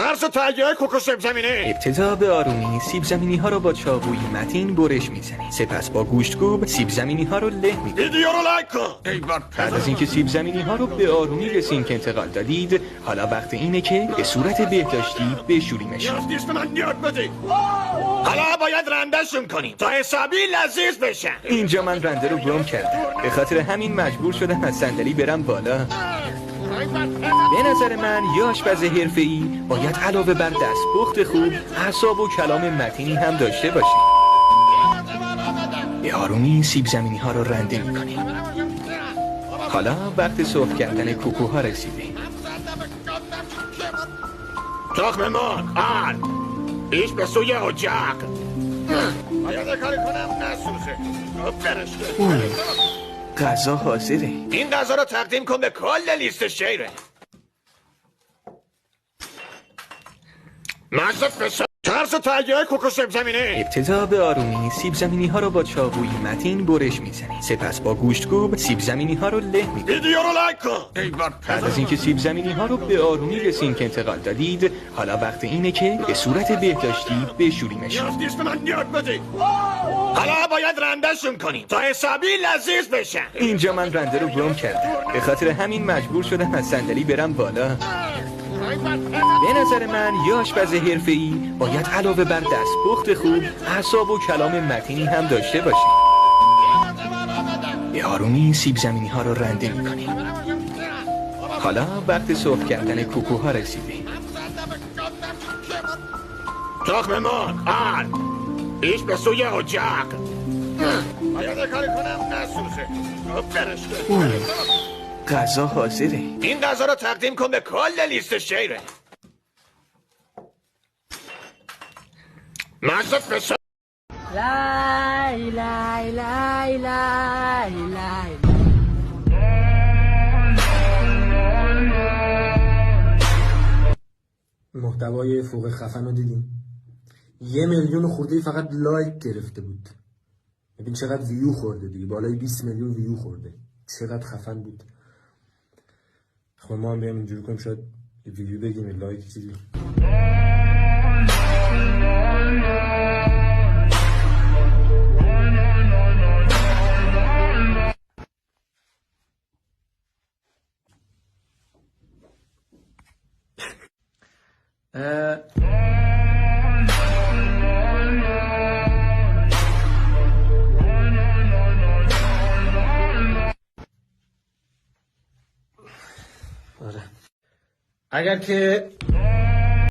ترس و تهیه کوکو سیب زمینی. ابتدا به آرومی سیب زمینی ها رو با چاقویی متین برش میزنید. سپس با گوشتکوب سیب زمینی ها رو له میکنید. ویدیو رو لایک کن. ای بابا. بعد از اینکه سیب زمینی ها رو به آرومی به سینک انتقال دادید، حالا وقت اینه که به صورت بهداشتی بشوریمشون. دیست من یاد بدی. حالا باید رندشون کنیم تا حسابی لذیذ بشن. اینجا من رنده رو گم کردم، به خاطر همین مجبور شدم از صندلی برم بالا. به نظر من یه آشپز حرفه‌ای باید علاوه بر دستپخت خوب، اعصاب و کلام متینی هم داشته باشه. به آرومی سیب زمینی ها رو رنده میکنیم. حالا وقت سرخ کردن کوکوها رسیده. تخم مرغ ایش به سوی اجاق. باید کاری کنم نسوزه. برشته. غذا حاضره. این غذا رو تقدیم کن به کل لیست شیره. مصرف بسر ترس و تهیه کوکو سیب زمینی. ابتدا به آرومی سیب زمینی ها رو با چاقویی متین برش میزنید. سپس با گوشتکوب سیب زمینی ها رو له میکنید. ویدیو رو لایک کن. ای بابا. بعد از اینکه سیب زمینی ها رو به آرومی به سینک انتقال دادید، حالا وقت اینه که به صورت بهداشتی بشوریمشون. دیست من یاد بدی. حالا باید رندشون کنیم تا حسابی لذیذ بشن. اینجا من رنده رو گم کردم، به خاطر همین مجبور شدم از صندلی برم بالا. به نظر من یه آشپز حرفه‌ای باید علاوه بر دستپخت خوب، اعصاب و کلام متینی هم داشته باشه. به آرومی سیب زمینی ها رو رنده میکنیم. حالا وقت سرخ کردن کوکوها رسیده. تخم مرغ ایش به سوی اجاق. باید کاری کنم نسوزه. برشته. غذا حاضره. این غذا رو تقدیم کن به کل لیست شیره. مصرف بسر لای لای لای لای لای. محتوای فوق خفن رو دیدیم. 1,000,000 خورده فقط لایک گرفته بود. ببین چقدر ویو خورده دیگه، بالای 20 میلیون ویو خورده. چقدر خفن بود. خب ما هم بیام اینجوری کنیم، شاید یه ویدیو بگیم، لایک چیزی. آره. اگر که